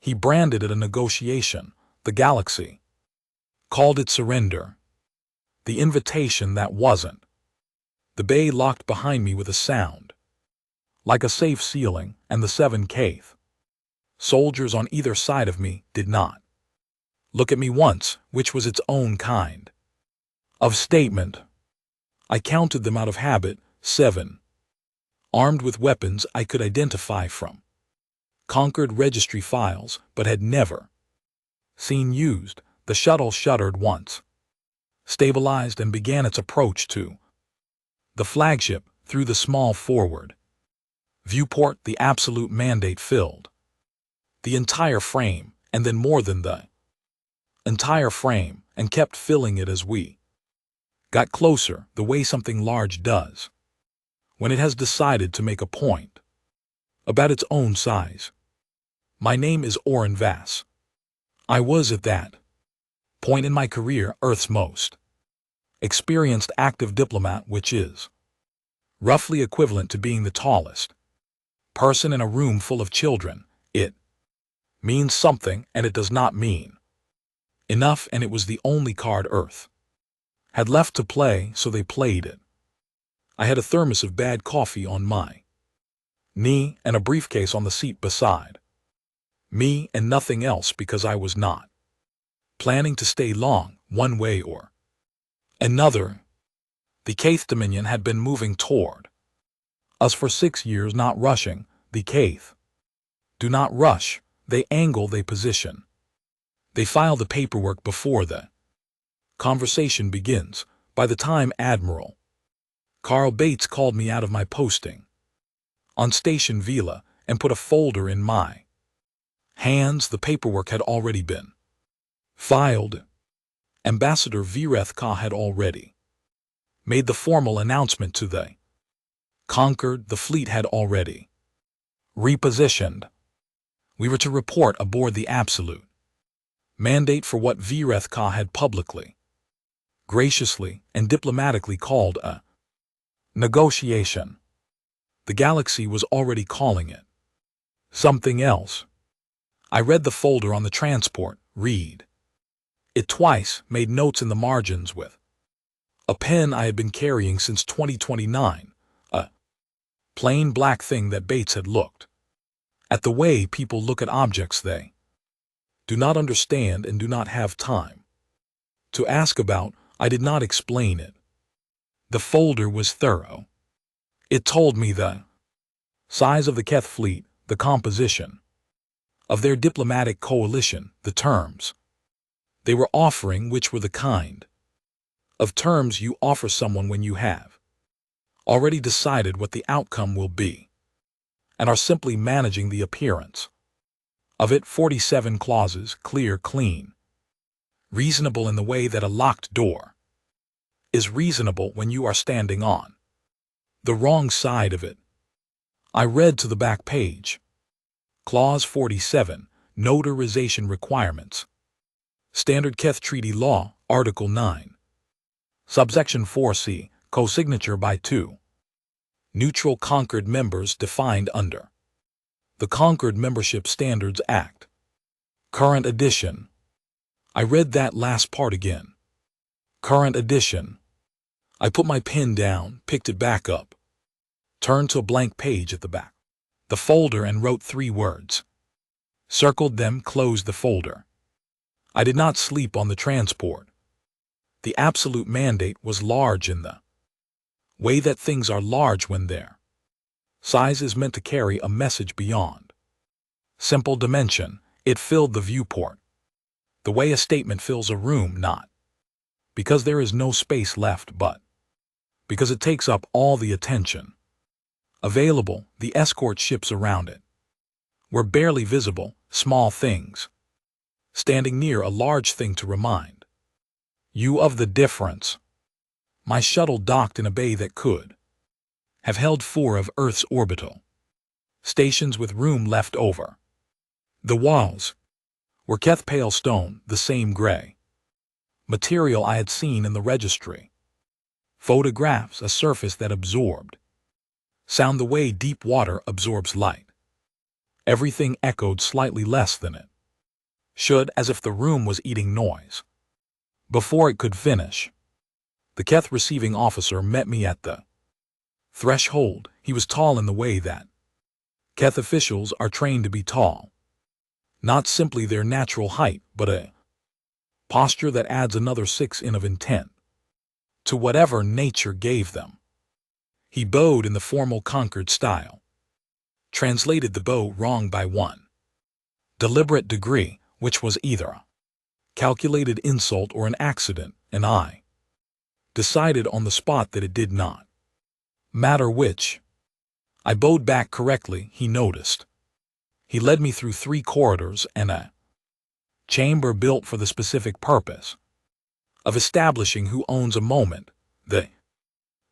He branded it a negotiation, the galaxy. Called it surrender. The invitation that wasn't. The bay locked behind me with a sound. Like a safe ceiling, and the 7K. Soldiers on either side of me did not look at me once, which was its own kind of statement. I counted them out of habit, 7. Armed with weapons I could identify from conquered registry files, but had never seen used. The shuttle shuddered once, stabilized, and began its approach to the flagship through the small forward viewport. The absolute mandate filled the entire frame, and then more than the entire frame, and kept filling it as we got closer, the way something large does when it has decided to make a point about its own size. My name is Oren Vass. I was at that point in my career Earth's most experienced active diplomat, which is roughly equivalent to being the tallest person in a room full of children. It means something, and it does not mean enough, and it was the only card Earth had left to play, so they played it. I had a thermos of bad coffee on my knee and a briefcase on the seat beside me, and nothing else, because I was not planning to stay long, one way or another. The Kth Dominion had been moving toward us for 6 years, not rushing. The Kth do not rush. They angle, they position. They file the paperwork before the conversation begins. By the time Admiral Carl Bates called me out of my posting on Station Vila and put a folder in my hands, the paperwork had already been filed. Ambassador Vireth Ka had already made the formal announcement to the conquered. The fleet had already repositioned. We were to report aboard the absolute mandate for what Vireth Ka had publicly, graciously, and diplomatically called a negotiation. The galaxy was already calling it something else. I read the folder on the transport, read it twice, made notes in the margins with a pen I had been carrying since 2029, a plain black thing that Bates had looked at the way people look at objects they do not understand and do not have time to ask about. I did not explain it. The folder was thorough. It told me the size of the Keth fleet, the composition of their diplomatic coalition, the terms they were offering, which were the kind of terms you offer someone when you have already decided what the outcome will be and are simply managing the appearance of it. 47 clauses, clear, clean, reasonable in the way that a locked door is reasonable when you are standing on the wrong side of it. I read to the back page. Clause 47, Notarization Requirements. Standard Keth Treaty Law, Article 9. Subsection 4C, Co-signature by 2 neutral conquered members defined under the Conquered Membership Standards Act. Current edition. I read that last part again. Current edition. I put my pen down, picked it back up, turned to a blank page at the back, the folder, and wrote 3 words. Circled them, closed the folder. I did not sleep on the transport. The absolute mandate was large in the way that things are large when their size is meant to carry a message beyond simple dimension. It filled the viewport the way a statement fills a room, not because there is no space left, but because it takes up all the attention available. The escort ships around it were barely visible, small things standing near a large thing to remind you of the difference. My shuttle docked in a bay that could have held 4 of Earth's orbital stations with room left over. The walls were Keth pale stone, the same gray material I had seen in the registry photographs, a surface that absorbed sound the way deep water absorbs light. Everything echoed slightly less than it should, as if the room was eating noise. Before it could finish, the Keth receiving officer met me at the threshold. He was tall in the way that Keth officials are trained to be tall. Not simply their natural height, but a posture that adds another 6 in of intent to whatever nature gave them. He bowed in the formal Concord style, translated the bow wrong by one deliberate degree, which was either a calculated insult or an accident, and I decided on the spot that it did not matter which. I bowed back correctly, he noticed. He led me through 3 corridors and a chamber built for the specific purpose of establishing who owns a moment. The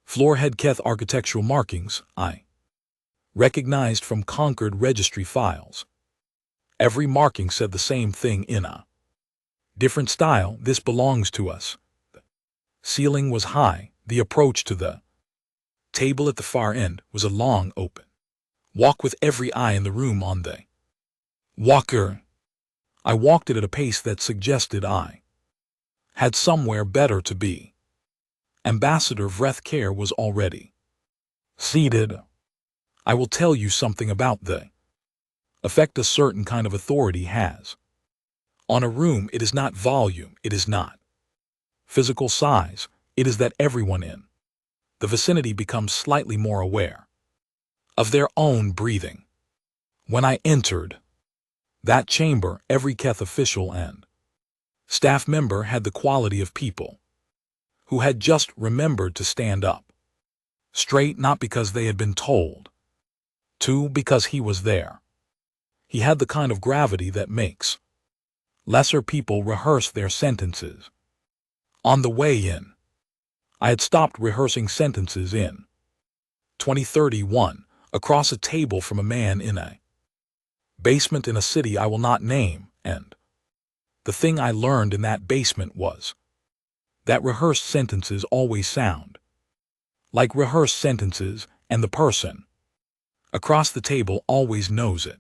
floor had Keth architectural markings I recognized from Concord registry files. Every marking said the same thing in a different style: this belongs to us. The ceiling was high. The approach to the table at the far end was a long open walk with every eye in the room on the walker. I walked it at a pace that suggested I had somewhere better to be. Ambassador Vrethkar was already seated. I will tell you something about the effect a certain kind of authority has on a room. It is not volume, it is not physical size, it is that everyone in the vicinity becomes slightly more aware of their own breathing. When I entered that chamber, every Keth official and staff member had the quality of people who had just remembered to stand up straight, not because they had been told to, because he was there. He had the kind of gravity that makes lesser people rehearse their sentences. On the way in, I had stopped rehearsing sentences in 2031 across a table from a man in a basement in a city I will not name, and the thing I learned in that basement was that rehearsed sentences always sound like rehearsed sentences, and the person across the table always knows it.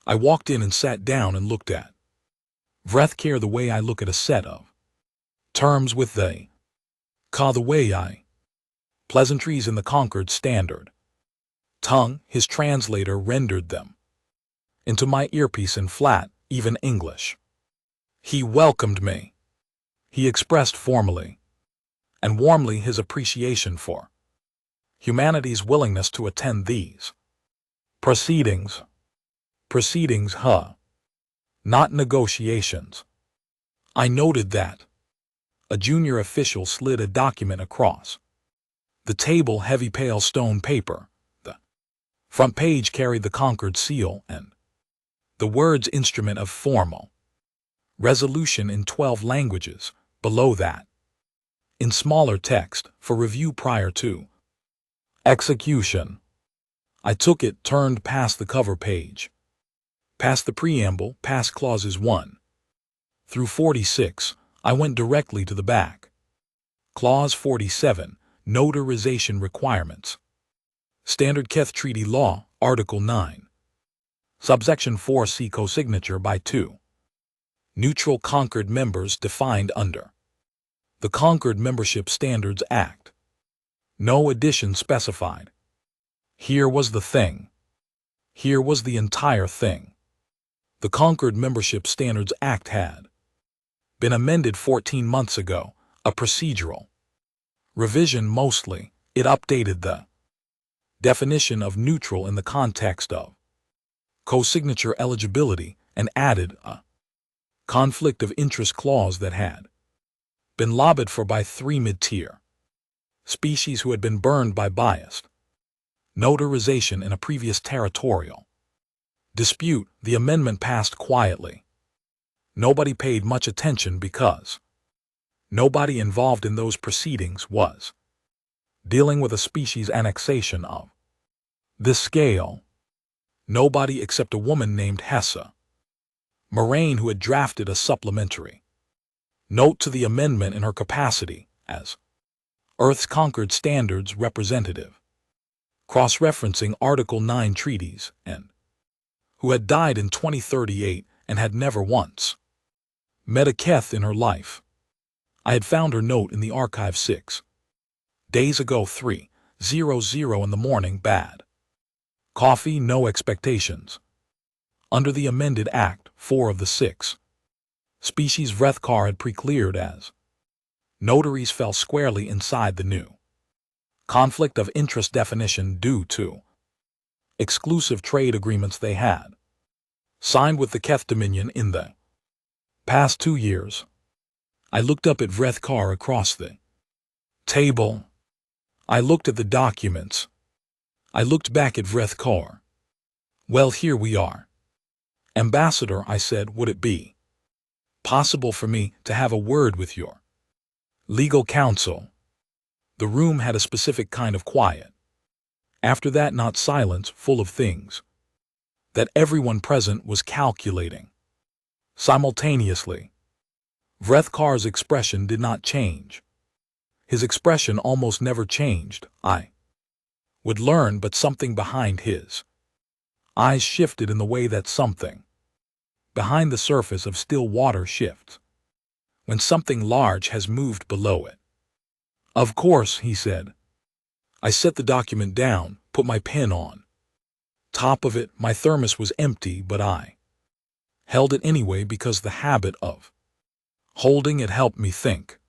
I walked in and sat down and looked at Vrethkar the way I look at a set of terms with the way I pleasantries in the Concord standard tongue. His translator rendered them into my earpiece in flat, even English. He welcomed me. He expressed formally and warmly his appreciation for humanity's willingness to attend these proceedings. Not negotiations. I noted that a junior official slid a document across the table, heavy pale stone paper. The front page carried the Concord seal and the words "Instrument of Formal Resolution" in 12 languages. Below that, in smaller text, "For review prior to execution." I took it, turned past the cover page, past the preamble, past clauses 1 through 46. I went directly to the back. Clause 47, Notarization Requirements. Standard Keth Treaty Law, Article 9. Subsection 4C, Co-signature by 2 neutral Concord members defined under the Concord Membership Standards Act. No addition specified. Here was the thing. Here was the entire thing. The Concord Membership Standards Act had been amended 14 months ago, a procedural revision mostly. It updated the definition of neutral in the context of co-signature eligibility and added a conflict of interest clause that had been lobbied for by 3 mid-tier species who had been burned by biased notarization in a previous territorial dispute. The amendment passed quietly. Nobody paid much attention because nobody involved in those proceedings was dealing with a species annexation of this scale. Nobody except a woman named Hessa Moraine, who had drafted a supplementary note to the amendment in her capacity as Earth's Concord Standards representative, cross-referencing Article 9 treaties and who had died in 2038 and had never once met a Keth in her life. I had found her note in the archive 6 days ago, 3:00 in the morning. Bad coffee, no expectations. Under the amended Act, 4 of the 6 species Vrethkar had pre-cleared as notaries fell squarely inside the new conflict of interest definition due to exclusive trade agreements they had signed with the Keth Dominion in the past 2 years. I looked up at Vrethkar across the table. I looked at the documents. I looked back at Vrethkar. Well, here we are. Ambassador, I said, would it be possible for me to have a word with your legal counsel? The room had a specific kind of quiet. After that, not silence, full of things that everyone present was calculating simultaneously. Vrethkar's expression did not change. His expression almost never changed. I would learn, but something behind his eyes shifted in the way that something behind the surface of still water shifts when something large has moved below it. Of course, he said. I set the document down, put my pen on top of it. My thermos was empty, but I held it anyway because the habit of holding it helped me think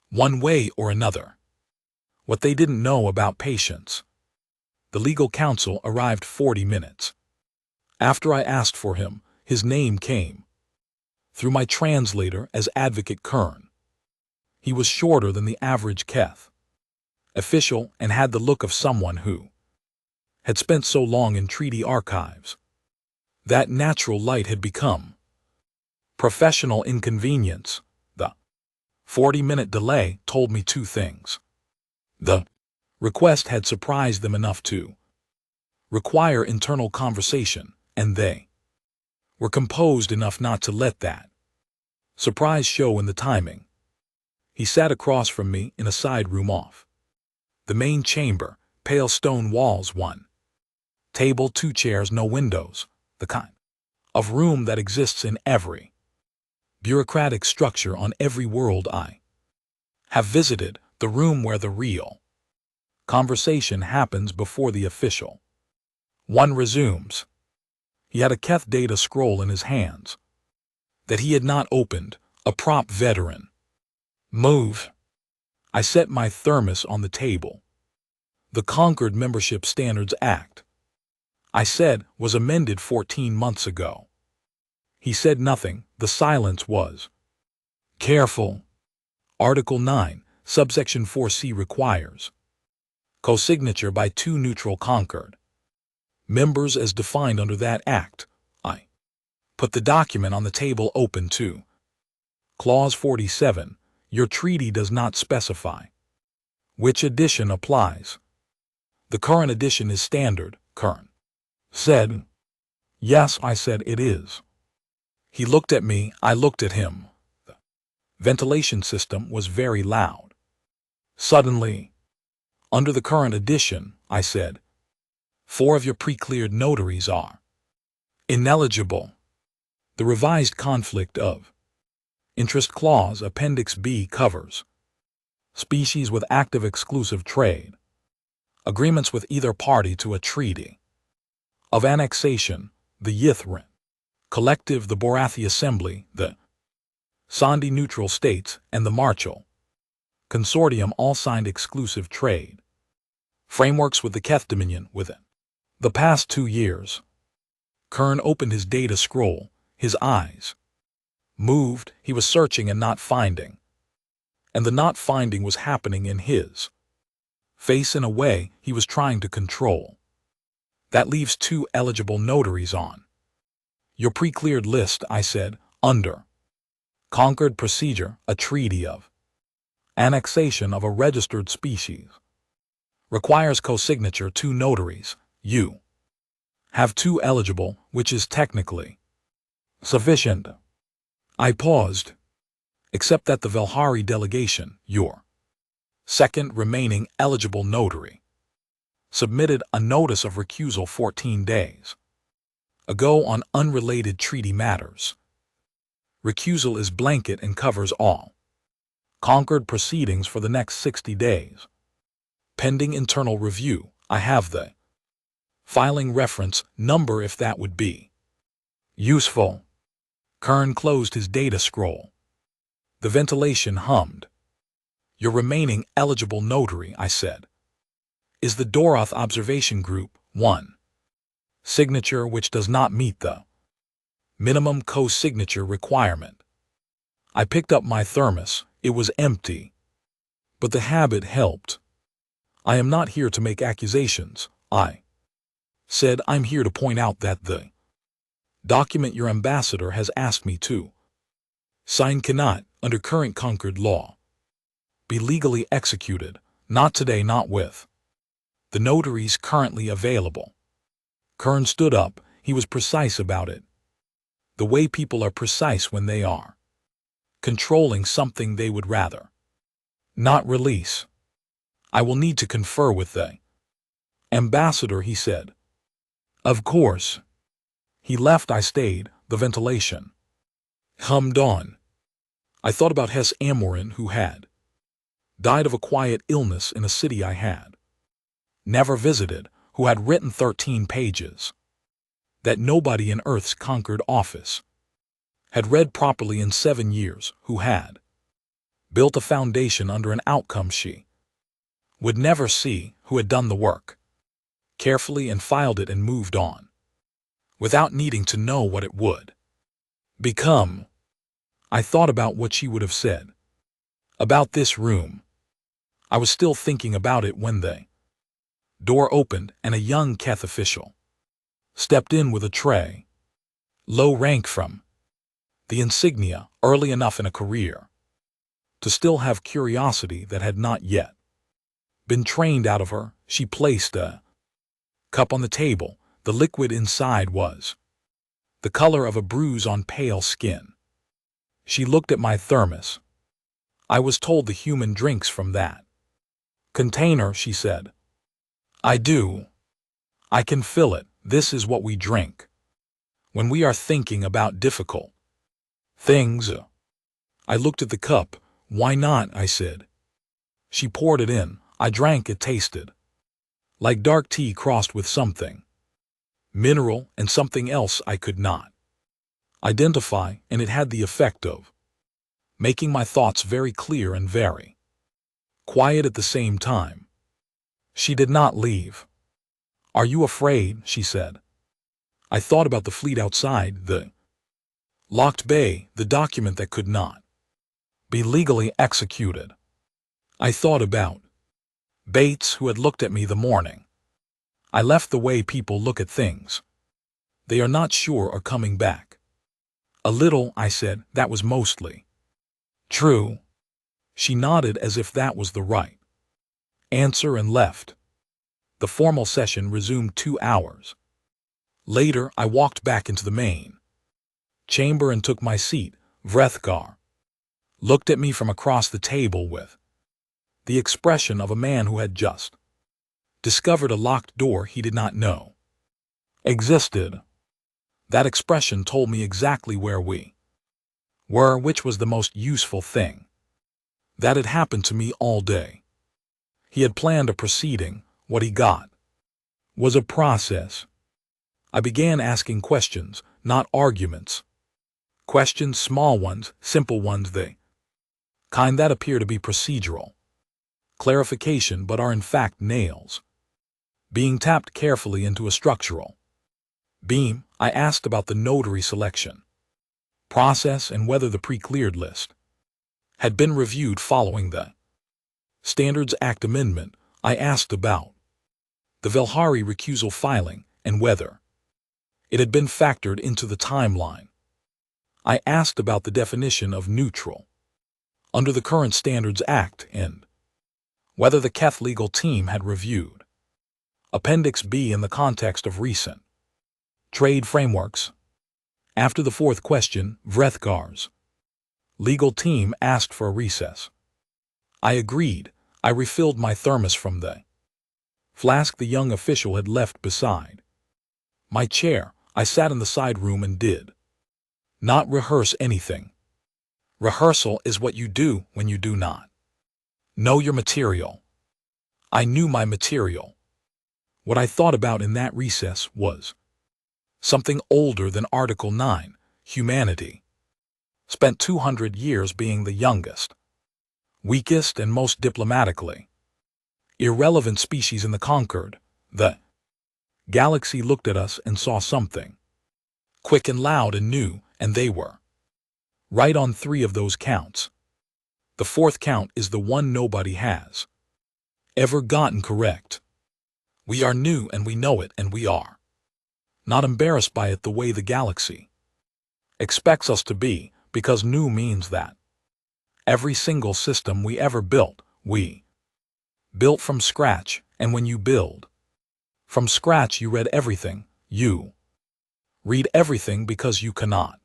one way or another. What they didn't know about patience. The legal counsel arrived 40 minutes after I asked for him. His name came through my translator as Advocate Kern. He was shorter than the average Keth official and had the look of someone who had spent so long in treaty archives that natural light had become professional inconvenience. The 40-minute delay told me 2 things. The request had surprised them enough to require internal conversation, and they were composed enough not to let that surprise show in the timing. He sat across from me in a side room off the main chamber, pale stone walls, 1 table, 2 chairs, no windows, the kind of room that exists in every bureaucratic structure on every world I have visited, the room where the real conversation happens before the official one resumes. He had a Keth data scroll in his hands that he had not opened, a prop veteran move. I set my thermos on the table. The Concord Membership Standards Act, I said, was amended 14 months ago. He said nothing. The silence was careful. Article 9, subsection 4C requires co-signature by 2 neutral Concord members as defined under that act. I put the document on the table, open to Clause 47. Your treaty does not specify which edition applies. The current edition is standard, Kern said. Yes, I said, it is. He looked at me, I looked at him. The ventilation system was very loud. Suddenly, under the current edition, I said, 4 of your pre-cleared notaries are ineligible. The revised conflict of interest clause, Appendix B, covers species with active exclusive trade agreements with either party to a treaty of annexation, the Yithrin Collective, the Borathi Assembly, the Sandi Neutral States, and the Marshall Consortium all signed exclusive trade frameworks with the Keth Dominion within the past 2 years. Kern opened his data scroll. His eyes moved. He was searching and not finding. And the not finding was happening in his face in a way he was trying to control. That leaves 2 eligible notaries on your pre-cleared list, I said, under Concord procedure, a treaty of annexation of a registered species requires co-signature 2 notaries. You have 2 eligible, which is technically sufficient. I paused. Except that the Velhari delegation, your second remaining eligible notary, submitted a notice of recusal 14 days A go on unrelated treaty matters. Recusal is blanket and covers all. Conquered proceedings for the next 60 days. Pending internal review. I have the filing reference number if that would be useful. Kern closed his data scroll. The ventilation hummed. Your remaining eligible notary, I said, is the Doroth Observation Group 1. Signature which does not meet the minimum co-signature requirement. I picked up my thermos. It was empty. But the habit helped. I am not here to make accusations, I said. I'm here to point out that the document your ambassador has asked me to sign cannot, under current Concord law, be legally executed, not today, not with the notaries currently available. Kern stood up. He was precise about it. The way people are precise when they are controlling something they would rather not release. I will need to confer with the ambassador, he said. Of course. He left. I stayed. The ventilation hummed on. I thought about Hess Amorin, who had died of a quiet illness in a city I had never visited, who had written 13 pages that nobody in Earth's Conquered office had read properly in 7 years, who had built a foundation under an outcome she would never see, who had done the work carefully and filed it and moved on without needing to know what it would become. I thought about what she would have said about this room. I was still thinking about it when the door opened and a young Keth official stepped in with a tray. Low rank from the insignia, early enough in a career to still have curiosity that had not yet been trained out of her. She placed a cup on the table. The liquid inside was the color of a bruise on pale skin. She looked at my thermos. I was told the human drinks from that container, she said. I do. I can fill it. This is what we drink when we are thinking about difficult things. I looked at the cup. Why not, I said. She poured it in. I drank. It tasted like dark tea crossed with something mineral and something else I could not identify, and it had the effect of making my thoughts very clear and very quiet at the same time. She did not leave. Are you afraid? She said. I thought about the fleet outside, the locked bay, the document that could not be legally executed. I thought about Bates, who had looked at me the morning I left, the way people look at things. They are not sure are coming back. A little, I said. That was mostly true. She nodded as if that was the right answer and left. The formal session resumed 2 hours. Later, I walked back into the main chamber and took my seat. Vrethgar looked at me from across the table with the expression of a man who had just discovered a locked door he did not know existed. That expression told me exactly where we were, which was the most useful thing that had happened to me all day. He had planned a proceeding. What he got was a process. I began asking questions, not arguments. Questions, small ones, simple ones, the kind that appear to be procedural clarification but are in fact nails being tapped carefully into a structural beam. I asked about the notary selection process and whether the pre-cleared list had been reviewed following the Standards Act amendment. I asked about the Velhari recusal filing and whether it had been factored into the timeline. I asked about the definition of neutral under the current Standards Act and whether the Keth legal team had reviewed Appendix B in the context of recent trade frameworks. After the fourth question, Vrethgar's legal team asked for a recess. I agreed. I refilled my thermos from the flask the young official had left beside my chair. I sat in the side room and did not rehearse anything. Rehearsal is what you do when you do not know your material. I knew my material. What I thought about in that recess was something older than Article 9, humanity. Spent 200 years being the youngest, weakest, and most diplomatically irrelevant species in the conquered. The galaxy looked at us and saw something quick and loud and new, and they were right on 3 of those counts. The 4th count is the one nobody has ever gotten correct. We are new and we know it, and we are not embarrassed by it the way the galaxy expects us to be, because new means that every single system we ever built, we built from scratch, and when you build from scratch you read everything. You read everything because you cannot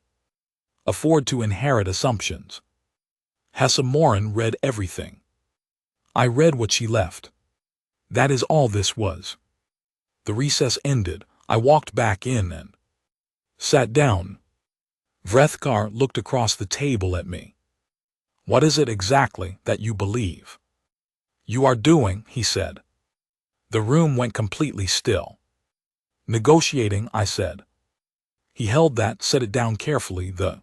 afford to inherit assumptions. Hessa Morin read everything. I read what she left. That is all this was. The recess ended. I walked back in and sat down. Vrethkar looked across the table at me. What is it exactly that you believe you are doing? He said. The room went completely still. Negotiating, I said. He held that, set it down carefully, the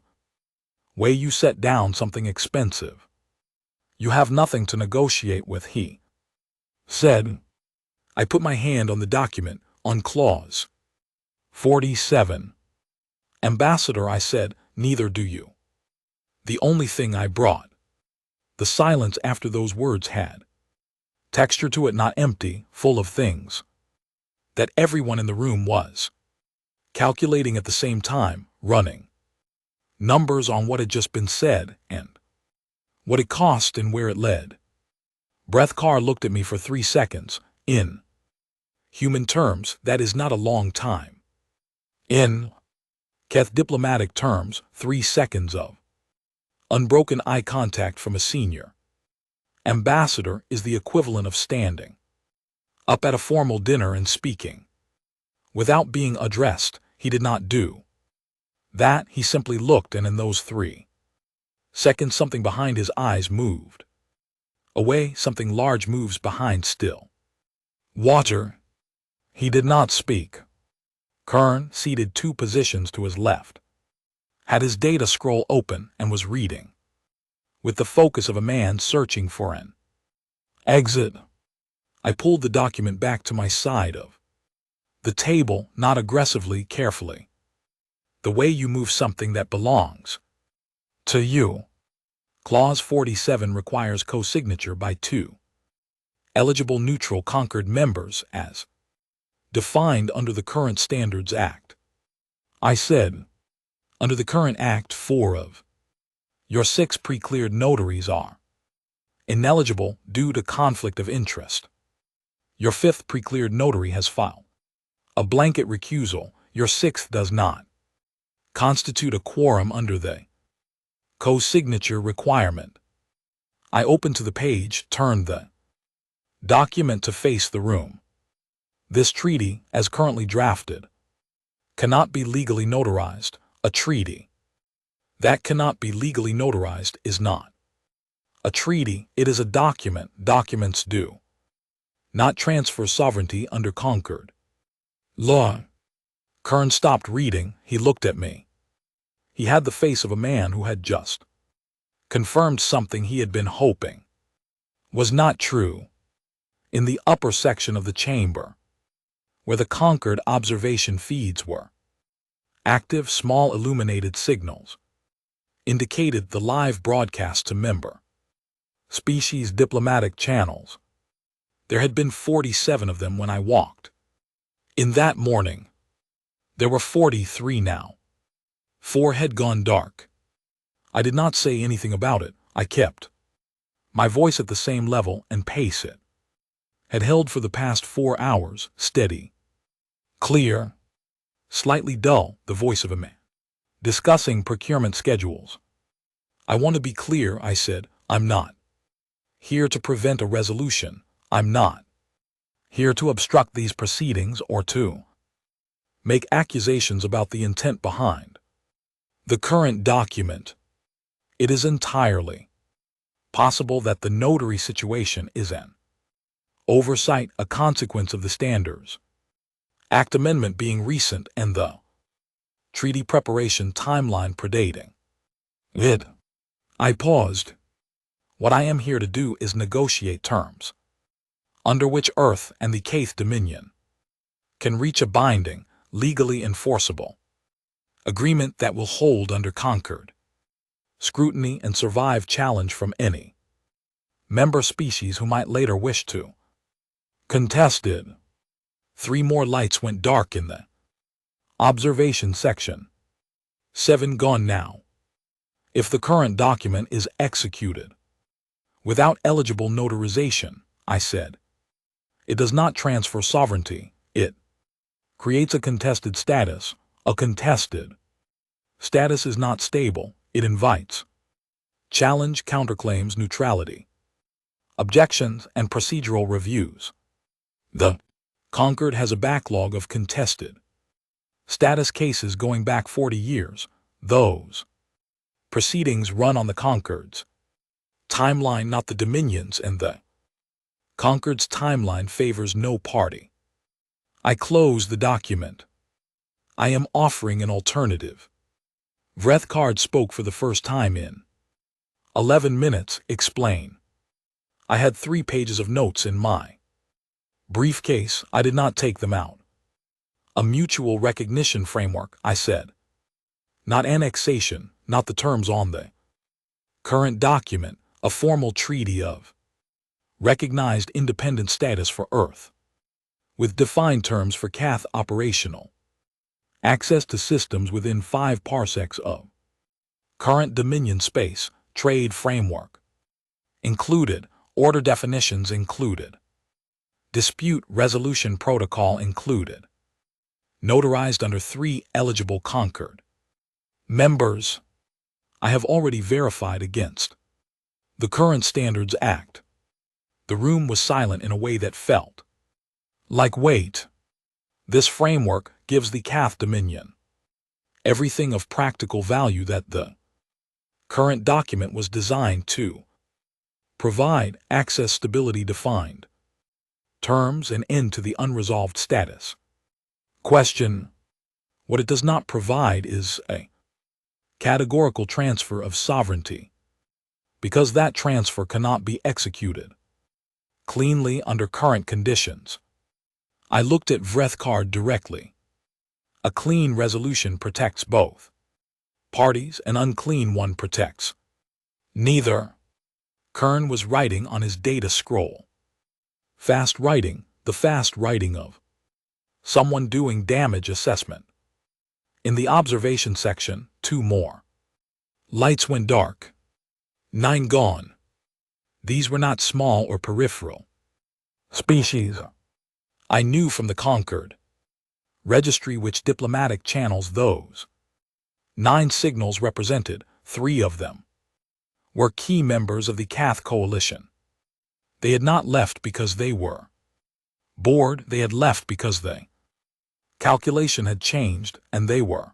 way you set down something expensive. You have nothing to negotiate with, he said. I put my hand on the document, on clause 47. Ambassador, I said, neither do you. The only thing I brought. The silence after those words had texture to it, not empty, full of things that everyone in the room was calculating at the same time, running numbers on what had just been said and what it cost and where it led. Vrethkar looked at me for 3 seconds. In human terms, that is not a long time. In Keth diplomatic terms, 3 seconds of unbroken eye contact from a senior ambassador is the equivalent of standing up at a formal dinner and speaking without being addressed. He did not do that. He simply looked, and in those 3 seconds something behind his eyes moved away. Something large moves behind still water. He did not speak. Kern, seated 2 positions to his left, had his data scroll open and was reading with the focus of a man searching for an exit. I pulled the document back to my side of the table, not aggressively, carefully. The way you move something that belongs to you. Clause 47 requires co-signature by 2 eligible neutral conquered members as defined under the current Standards Act. I said, under the current Act, 4 of your 6 pre-cleared notaries are ineligible due to conflict of interest. Your 5th pre-cleared notary has filed a blanket recusal. Your 6th does not constitute a quorum under the co-signature requirement. I opened to the page, turned the document to face the room. This treaty, as currently drafted, cannot be legally notarized. A treaty that cannot be legally notarized is not a treaty. It is a document. Documents do not transfer sovereignty under conquered law. Kern stopped reading. He looked at me. He had the face of a man who had just confirmed something he had been hoping was not true. In the upper section of the chamber, where the conquered observation feeds were active, small illuminated signals indicated the live broadcast to member species diplomatic channels. There had been 47 of them when I walked in that morning. There were 43 now. 4 had gone dark. I did not say anything about it. I kept my voice at the same level and pace it had held for the past 4 hours, steady, clear, slightly dull, the voice of a man discussing procurement schedules. I want to be clear, I said. I'm not here to prevent a resolution. I'm not here to obstruct these proceedings or to make accusations about the intent behind the current document. It is entirely possible that the notary situation is an oversight, a consequence of the Standards Act amendment being recent and the treaty preparation timeline predating it. I paused. What I am here to do is negotiate terms under which Earth and the Eighth Dominion can reach a binding, legally enforceable agreement that will hold under Concord scrutiny and survive challenge from any member species who might later wish to contest it. 3 more lights went dark in the observation section. 7 gone now. If the current document is executed without eligible notarization, I said, it does not transfer sovereignty, it creates a contested status. A contested status is not stable, it invites challenge, counterclaims, neutrality, objections, and procedural reviews. The Concord has a backlog of contested status cases going back 40 years. Those proceedings run on the Concord's timeline, not the Dominion's, and the Concord's timeline favors no party. I close the document. I am offering an alternative. Vrethkard spoke for the first time in 11 minutes. Explain. I had 3 pages of notes in my briefcase. I did not take them out. A mutual recognition framework, I said. Not annexation, not the terms on the current document, a formal treaty of recognized independent status for Earth, with defined terms for Cath operational access to systems within 5 parsecs of current Dominion space, trade framework included, order definitions included, dispute resolution protocol included, notarized under 3 eligible Concord members. I have already verified against the current Standards Act. The room was silent in a way that felt like weight. This framework gives the Cath Dominion everything of practical value that the current document was designed to provide: access, stability, defined terms, and end to the unresolved status question. What it does not provide is a categorical transfer of sovereignty, because that transfer cannot be executed cleanly under current conditions. I looked at Vrethkard directly. A clean resolution protects both parties, an unclean one protects neither. Kern was writing on his data scroll. Fast writing, the fast writing of someone doing damage assessment. In the observation section, 2 more lights went dark. 9 gone. These were not small or peripheral species. I knew from the Concord registry which diplomatic channels those 9 signals represented. 3 of them were key members of the Cath coalition. They had not left because they were bored, they had left because the calculation had changed and they were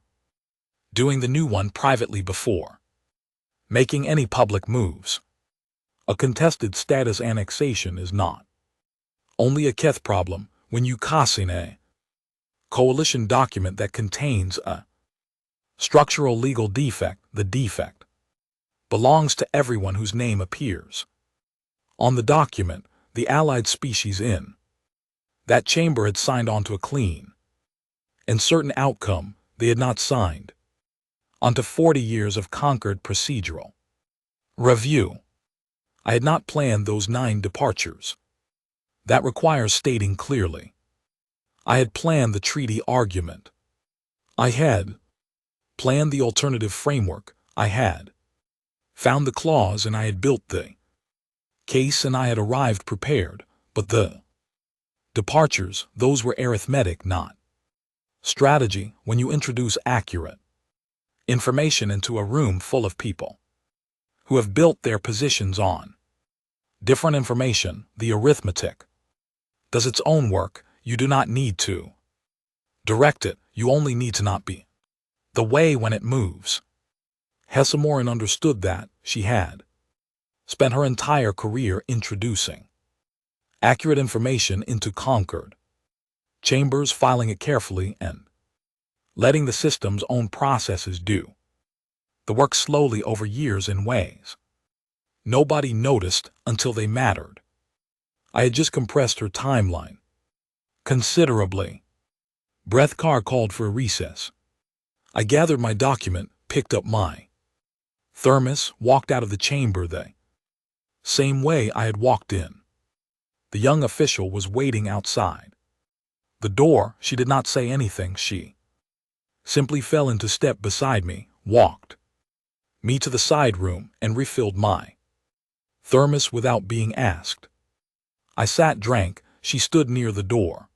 doing the new one privately before making any public moves. A contested status annexation is not only a Keth problem when you casing a coalition document that contains a structural legal defect. The defect belongs to everyone whose name appears on the document. The allied species in that chamber had signed on to a clean and certain outcome. They had not signed onto 40 years of Concord procedural review. I had not planned those 9 departures. That requires stating clearly. I had planned the treaty argument. I had planned the alternative framework. I had found the clause and I had built the case and I had arrived prepared. But the departures, those were arithmetic, not strategy. When you introduce accurate information into a room full of people who have built their positions on different information, the arithmetic does its own work. You do not need to direct it. You only need to not be the way when it moves. HFY understood that. She had spent her entire career introducing accurate information into Concord chambers, filing it carefully and letting the system's own processes do the work slowly over years in ways nobody noticed until they mattered. I had just compressed her timeline considerably. Breath car called for a recess. I gathered my document, picked up my thermos, walked out of the chamber the same way I had walked in. The young official was waiting outside the door. She did not say anything. She simply fell into step beside me, walked me to the side room, and refilled my thermos without being asked. I sat, drank. She stood near the door.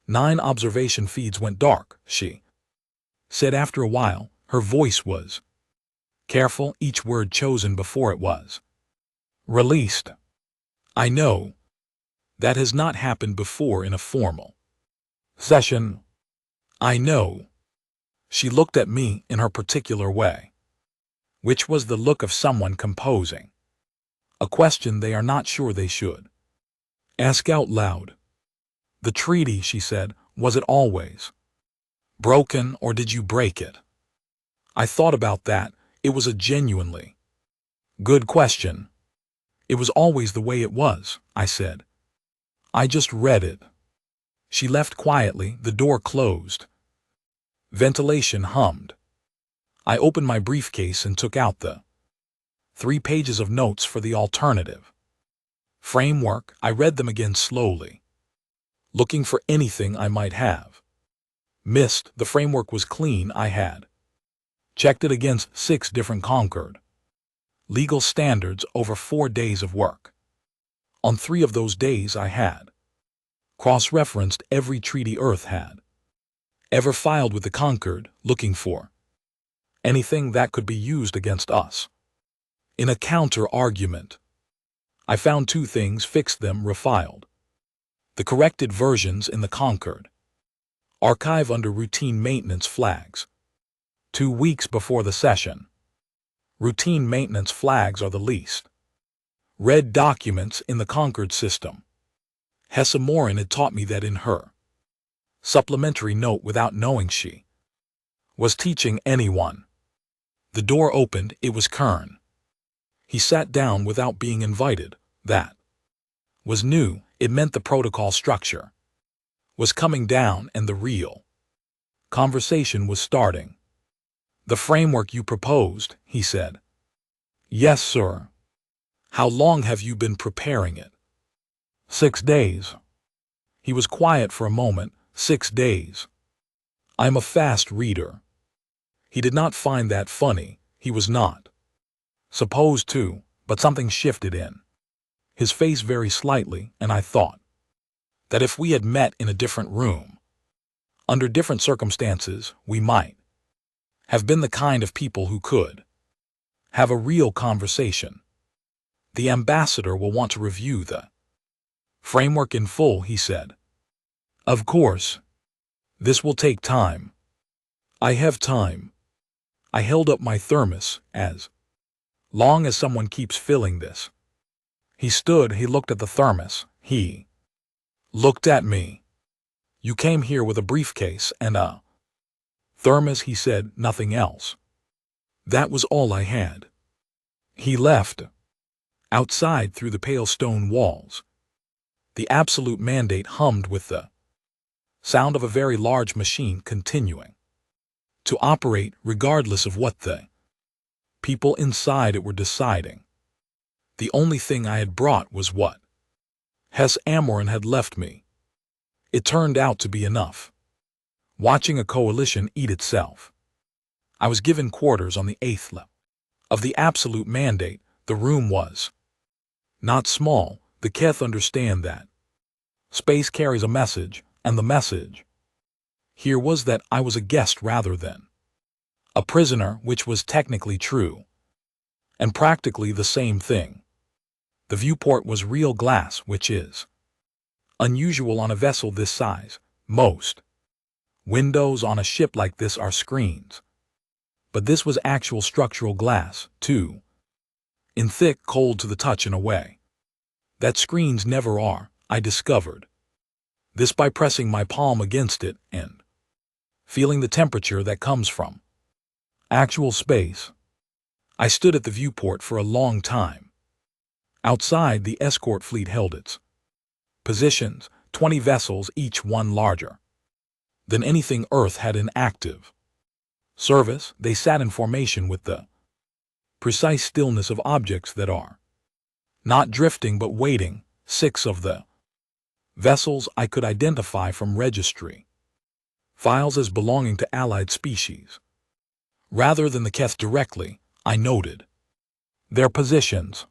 9 observation feeds went dark, she said after a while. Her voice was careful, each word chosen before it was released. I know that has not happened before in a formal session. I know. She looked at me in her particular way, which was the look of someone composing a question they are not sure they should ask out loud. The treaty, she said, was it always broken, or did you break it? I thought about that. It was a genuinely good question. It was always the way it was, I said. I just read it. She left quietly, the door closed. Ventilation hummed. I opened my briefcase and took out the 3 pages of notes for the alternative framework. I read them again slowly, looking for anything I might have missed. The framework was clean. I had checked it against 6 different Concord legal standards over 4 days of work. On 3 of those days I had cross-referenced every treaty Earth had ever filed with the Concord, looking for anything that could be used against us. In a counter-argument, I found 2 things, fixed them, refiled the corrected versions in the Concord archive under routine maintenance flags 2 weeks before the session. Routine maintenance flags are the least read documents in the Concord system. HFY had taught me that in her supplementary note without knowing she was teaching anyone. The door opened. It was Kern. He sat down without being invited. That was new. It meant the protocol structure was coming down and the real conversation was starting. The framework you proposed, he said. Yes, sir. How long have you been preparing it? 6 days. He was quiet for a moment. 6 days. I'm a fast reader. He did not find that funny. He was not supposed to, but something shifted in his face very slightly, and I thought that if we had met in a different room, under different circumstances, we might have been the kind of people who could have a real conversation. The ambassador will want to review the framework in full, he said. Of course. This will take time. I have time. I held up my thermos. As long as someone keeps filling this. He stood. He looked at the thermos. He looked at me. You came here with a briefcase and a thermos, he said, nothing else. That was all I had. He left. Outside, through the pale stone walls, the absolute mandate hummed with the sound of a very large machine continuing to operate regardless of what the people inside it were deciding. The only thing I had brought was what HFY had left me. It turned out to be enough. Watching a coalition eat itself. I was given quarters on the 8th level of the absolute mandate. The room was not small. The Keth understand that space carries a message, and the message here was that I was a guest rather than a prisoner, which was technically true and practically the same thing. The viewport was real glass, which is unusual on a vessel this size. Most Windows on a ship like this are screens. But this was actual structural glass, too. In thick, cold to the touch in a way that screens never are, I discovered. This by pressing my palm against it and feeling the temperature that comes from actual space. I stood at the viewport for a long time. Outside, the escort fleet held its positions, 20 vessels, each one larger than anything Earth had in active service. They sat in formation with the precise stillness of objects that are not drifting but waiting. 6 of the vessels I could identify from registry files as belonging to allied species. Rather than the Keth directly, I noted their positions.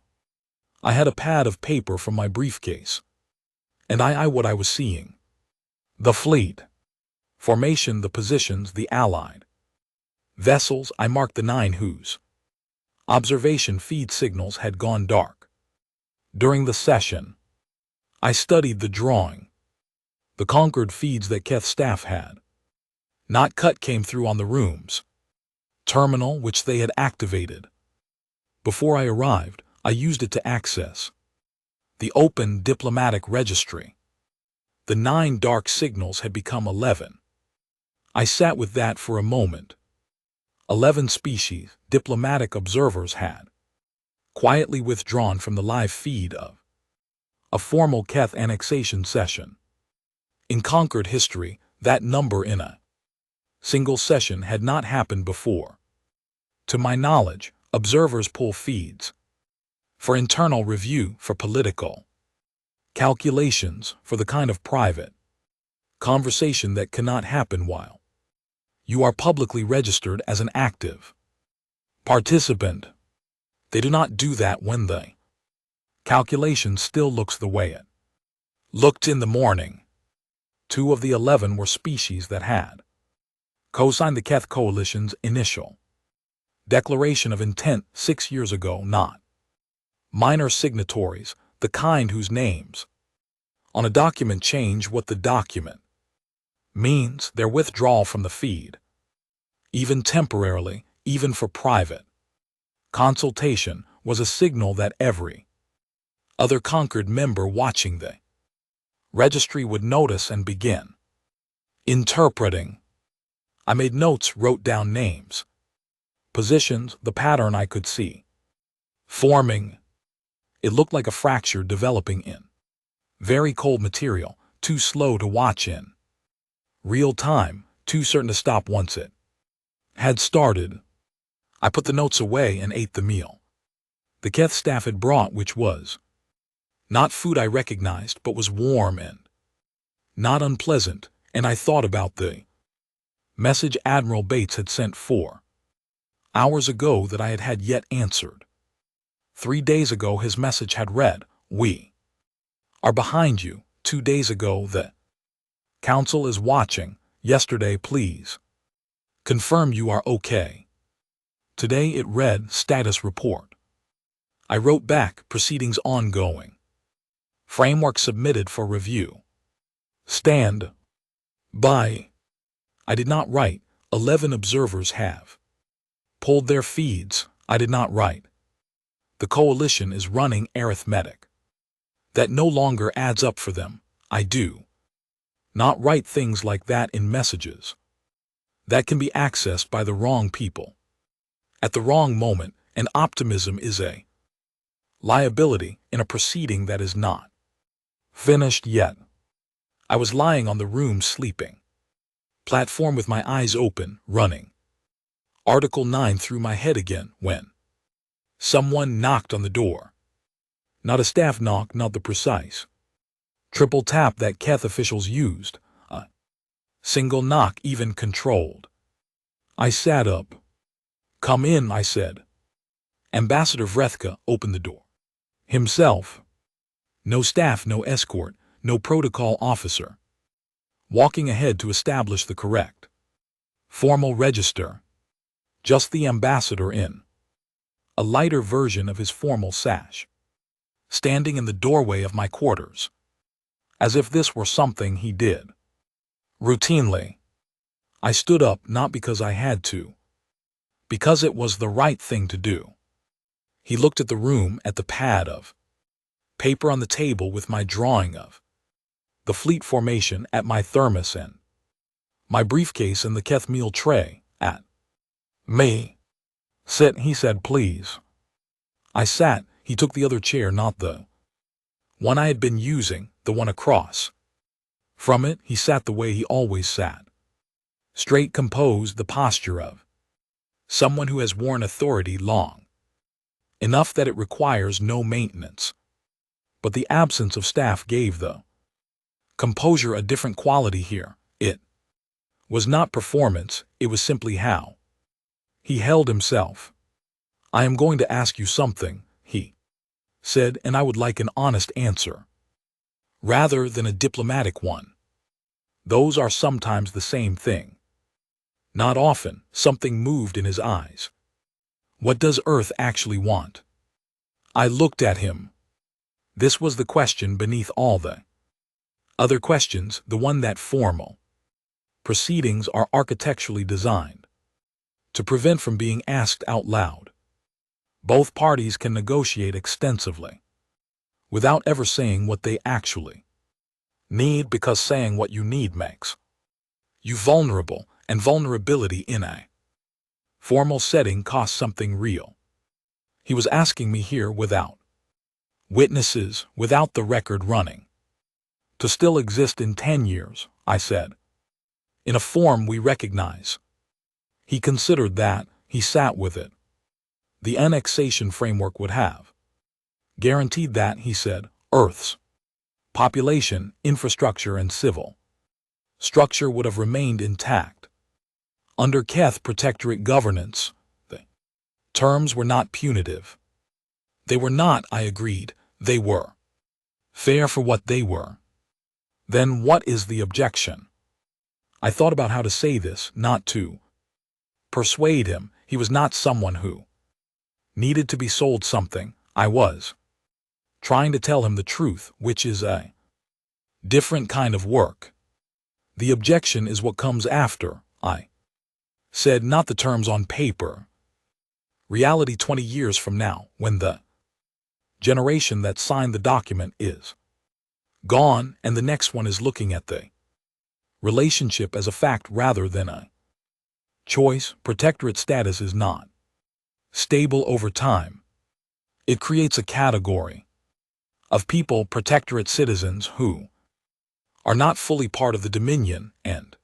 I had a pad of paper from my briefcase, and I what I was seeing. The fleet formation, the positions, the allied vessels. I marked the 9 whose observation feed signals had gone dark. During the session, I studied the drawing. The conquered feeds that Keth staff had not cut came through on the room's terminal, which they had activated. Before I arrived, I used it to access the open diplomatic registry. The 9 dark signals had become 11. I sat with that for a moment. 11 species, diplomatic observers had quietly withdrawn from the live feed of a formal Keth annexation session. In conquered history, that number in a single session had not happened before. To my knowledge, observers pull feeds for internal review, for political calculations, for the kind of private conversation that cannot happen while you are publicly registered as an active participant. They do not do that when the calculation still looks the way it looked in the morning. 2 of the 11 were species that had co-signed the Keth Coalition's initial declaration of intent 6 years ago, not minor signatories, the kind whose names on a document change what the document means. Their withdrawal from the feed, even temporarily, even for private consultation, was a signal that every other conquered member watching the registry would notice and begin interpreting. I made notes, wrote down names, positions, the pattern I could see forming. It looked like a fracture developing in very cold material, too slow to watch in real time, too certain to stop once it had started. I put the notes away and ate the meal the Keth staff had brought, which was not food I recognized, but was warm and not unpleasant, and I thought about the message Admiral Bates had sent 4 hours ago that I had yet answered. 3 days ago his message had read, "We are behind you." 2 days ago, the Council is watching. Yesterday, "Please confirm you are okay." Today it read, "Status report." I wrote back, "Proceedings ongoing. Framework submitted for review. Stand by." I did not write, 11 observers have pulled their feeds. I did not write, "The coalition is running arithmetic that no longer adds up for them." I do not write things like that in messages that can be accessed by the wrong people at the wrong moment, and optimism is a liability in a proceeding that is not finished yet. I was lying on the room sleeping platform with my eyes open, running Article 9 through my head again, when someone knocked on the door. Not a staff knock, not the precise triple tap that Keth officials used, a single knock, even controlled. I sat up. "Come in," I said. Ambassador Vrethka opened the door himself. No staff, no escort, no protocol officer walking ahead to establish the correct formal register. Just the ambassador in a lighter version of his formal sash, standing in the doorway of my quarters, as if this were something he did routinely. I stood up not because I had to, because it was the right thing to do. He looked at the room, at the pad of paper on the table with my drawing of the fleet formation, at my thermos and my briefcase and the Keth meal tray, at me. Sit, he said, please. I sat. He took the other chair, not the one I had been using, the one across from it. He sat the way he always sat. Straight, composed, the posture of someone who has worn authority long enough that it requires no maintenance. But the absence of staff gave the composure a different quality here. It was not performance, it was simply how he held himself. I am going to ask you something, he said, and I would like an honest answer, rather than a diplomatic one. Those are sometimes the same thing. Not often. Something moved in his eyes. What does Earth actually want? I looked at him. This was the question beneath all the other questions, the one that formal proceedings are architecturally designed to prevent from being asked out loud. Both parties can negotiate extensively without ever saying what they actually need, because saying what you need makes you vulnerable, and vulnerability in a formal setting costs something real. He was asking me here, without witnesses, without the record running, to still exist in 10 years, I said, in a form we recognize. He considered that. He sat with it. The annexation framework would have guaranteed that, he said. Earth's population, infrastructure, and civil structure would have remained intact. Under Keth protectorate governance, the terms were not punitive. They were not, I agreed. They were fair for what they were. Then what is the objection? I thought about how to say this, not to persuade him. He was not someone who needed to be sold something. I was trying to tell him the truth, which is a different kind of work. The objection is what comes after, I said, not the terms on paper. Reality 20 years from now, when the generation that signed the document is gone and the next one is looking at the relationship as a fact rather than a choice. Protectorate status is not stable over time. It creates a category of people, protectorate citizens, who are not fully part of the dominion and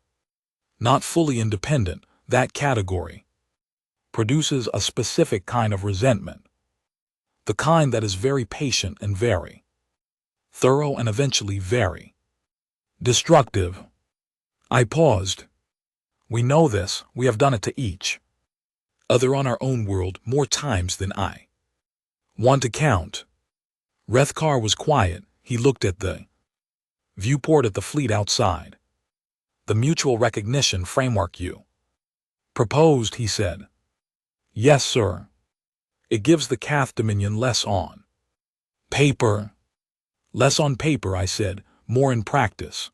not fully independent. That category produces a specific kind of resentment, the kind that is very patient and very thorough and eventually very destructive. I paused. We know this. We have done it to each other on our own world more times than I want to count. Rethkar was quiet. He looked at the viewport, at the fleet outside. The mutual recognition framework you proposed, he said. Yes, sir. It gives the Cath Dominion less on paper. Less on paper, I said, more in practice.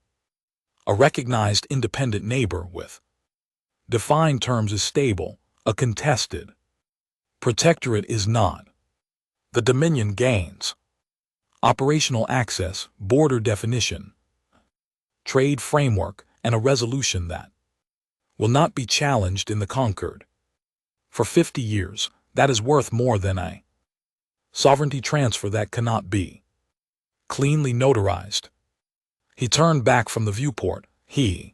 A recognized independent neighbor with defined terms is stable. A contested protectorate is not. The Dominion gains operational access, border definition, trade framework, and a resolution that will not be challenged in the conquered. For 50 years, that is worth more than a sovereignty transfer that cannot be cleanly notarized. He turned back from the viewport. He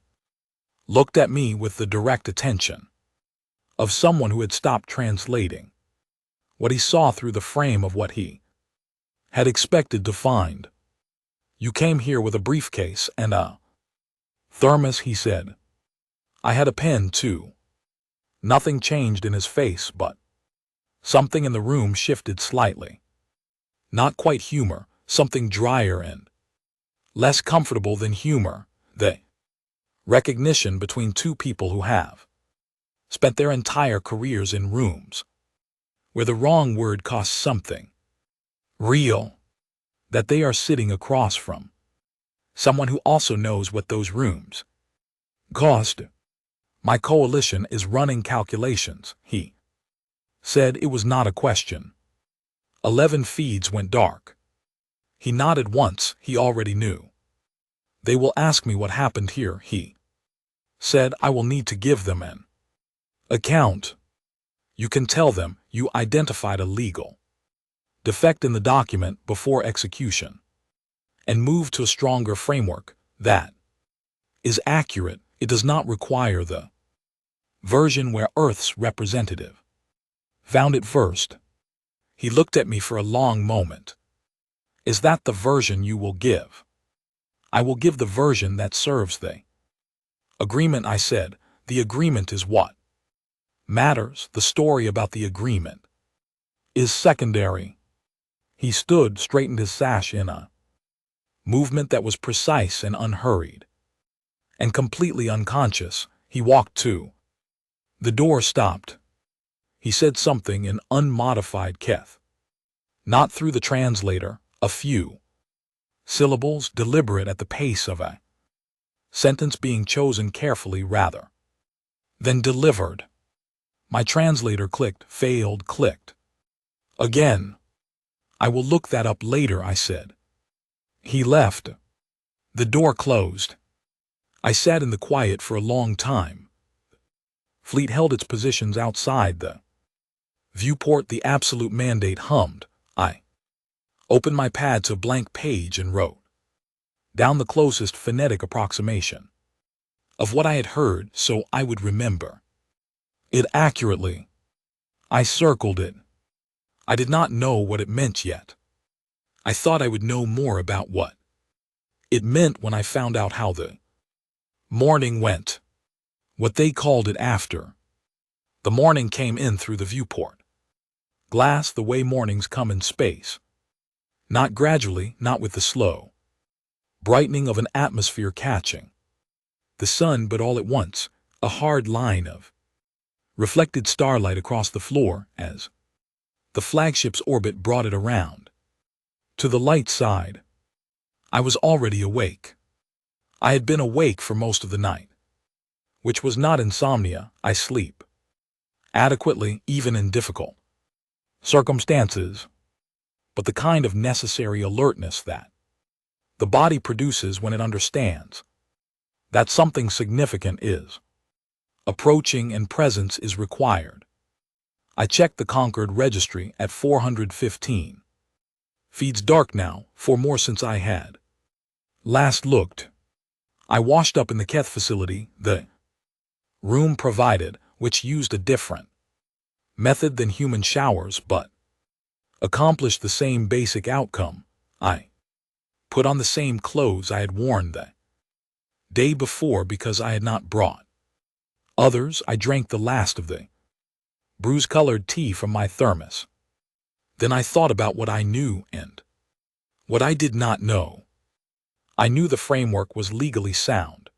looked at me with the direct attention of someone who had stopped translating what he saw through the frame of what he had expected to find. You came here with a briefcase and a thermos, he said. I had a pen, too. Nothing changed in his face, but something in the room shifted slightly. Not quite humor, something drier and less comfortable than humor. The recognition between two people who have spent their entire careers in rooms where the wrong word costs something real, that they are sitting across from someone who also knows what those rooms cost. My coalition is running calculations, he said. It was not a question. 11 feeds went dark. He nodded once. He already knew. They will ask me what happened here, he said. I will need to give them an account. You can tell them you identified a legal defect in the document before execution and move to a stronger framework that is accurate. It does not require the version where Earth's representative found it first. He looked at me for a long moment. Is that the version you will give? I will give the version that serves the agreement, I said. The agreement is what matters. The story about the agreement is secondary. He stood, straightened his sash in a movement that was precise and unhurried. And completely unconscious, he walked to the door. Stopped. He said something in unmodified Keth. Not through the translator, a few syllables, deliberate at the pace of a sentence being chosen carefully rather than delivered. My translator clicked, failed, clicked again. I will look that up later, I said. He left. The door closed. I sat in the quiet for a long time. Fleet held its positions outside the viewport. The absolute mandate hummed. I opened my pad to a blank page and wrote down the closest phonetic approximation of what I had heard so I would remember it accurately. I circled it. I did not know what it meant yet. I thought I would know more about what it meant when I found out how the morning went. What they called it after the morning came in through the viewport glass, the way mornings come in space. Not gradually, not with the slow brightening of an atmosphere catching the sun, but all at once, a hard line of reflected starlight across the floor as the flagship's orbit brought it around to the light side. I was already awake. I had been awake for most of the night, which was not insomnia. I sleep adequately, even in difficult circumstances, but the kind of necessary alertness that the body produces when it understands that something significant is approaching and presence is required. I checked the Concord registry at 415. Feeds dark now, 4 more since I had last looked. I washed up in the Keth facility, the room provided, which used a different method than human showers but accomplished the same basic outcome. I put on the same clothes I had worn the day before because I had not brought others. I drank the last of the bruise-colored tea from my thermos. Then I thought about what I knew and what I did not know. I knew the framework was legally sound.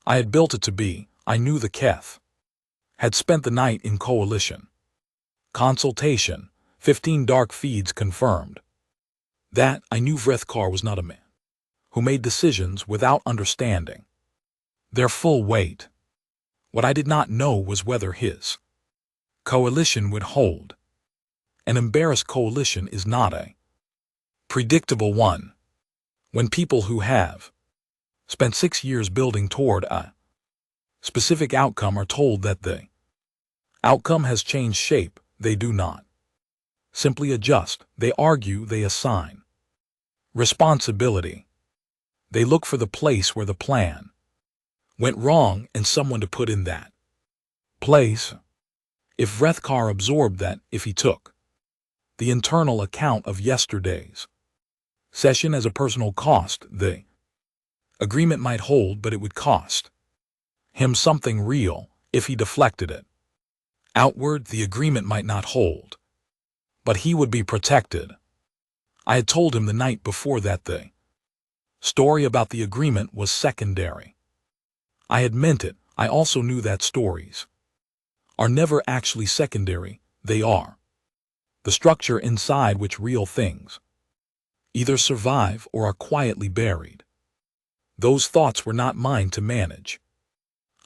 I had built it to be. I knew the Keth had spent the night in coalition consultation. 15 dark feeds confirmed that. I knew Vrethkar was not a man who made decisions without understanding their full weight. What I did not know was whether his coalition would hold. An embarrassed coalition is not a predictable one. When people who have spent 6 years building toward a specific outcome are told that the outcome has changed shape, they do not simply adjust. They argue, they assign responsibility. They look for the place where the plan went wrong and someone to put in that place. If Vrethkar absorbed that, if he took the internal account of yesterday's session as a personal cost, the agreement might hold, but it would cost him something real. If he deflected it outward, the agreement might not hold, but he would be protected. I had told him the night before that the story about the agreement was secondary. I had meant it. I also knew that stories are never actually secondary. They are the structure inside which real things either survive or are quietly buried. Those thoughts were not mine to manage.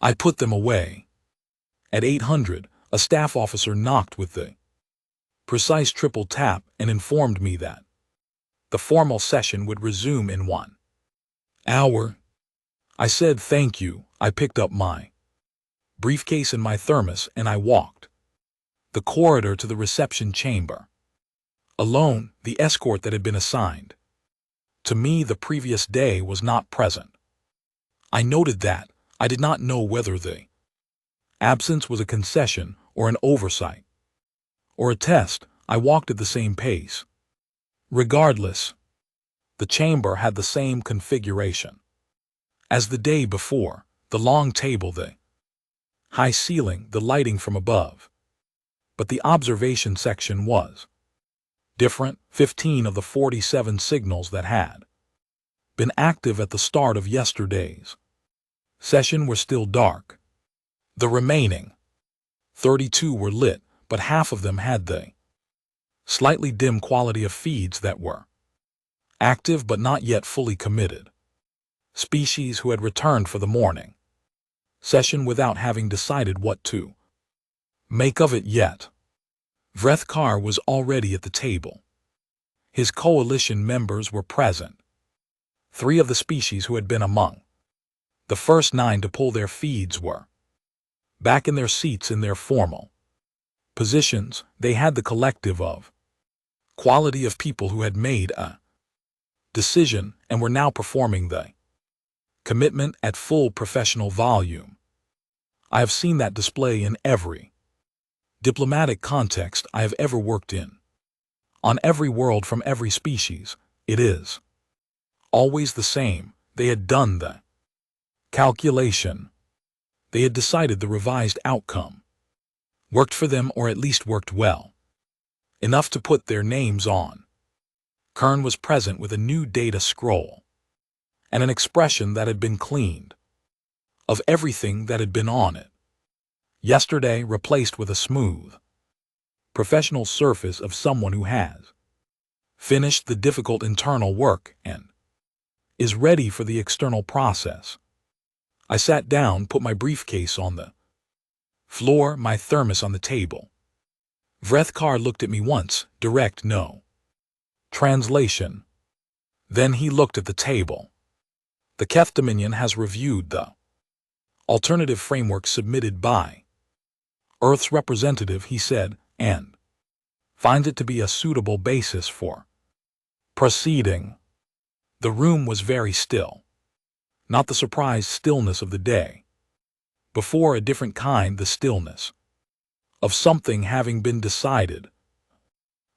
I put them away. At 800, a staff officer knocked with the precise triple tap and informed me that the formal session would resume in 1 hour. I said thank you. I picked up my briefcase and my thermos and I walked the corridor to the reception chamber. Alone, the escort that had been assigned to me the previous day was not present. I noted that. I did not know whether the absence was a concession or an oversight or a test. I walked at the same pace. Regardless, the chamber had the same configuration as the day before: the long table, the high ceiling, the lighting from above. But the observation section was different. 15 of the 47 signals that had been active at the start of yesterday's session were still dark. The remaining 32 were lit, but half of them had the slightly dim quality of feeds that were active but not yet fully committed. Species who had returned for the morning session without having decided what to make of it yet. Vrethkar was already at the table. His coalition members were present. 3 of the species who had been among the first 9 to pull their feeds were back in their seats in their formal positions. They had the collective of quality of people who had made a decision and were now performing the commitment at full professional volume. I have seen that display in every diplomatic context I have ever worked in. On every world from every species, it is always the same. They had done the calculation. They had decided the revised outcome worked for them, or at least worked well enough to put their names on. Kern was present with a new data scroll and an expression that had been cleaned of everything that had been on it yesterday, replaced with a smooth, professional surface of someone who has finished the difficult internal work and is ready for the external process. I sat down, put my briefcase on the floor, my thermos on the table. Vrethkar looked at me once, direct no translation. Then he looked at the table. The Keth Dominion has reviewed the alternative framework submitted by Earth's representative, he said, and finds it to be a suitable basis for proceeding. The room was very still. Not the surprised stillness of the day before, a different kind, the stillness of something having been decided.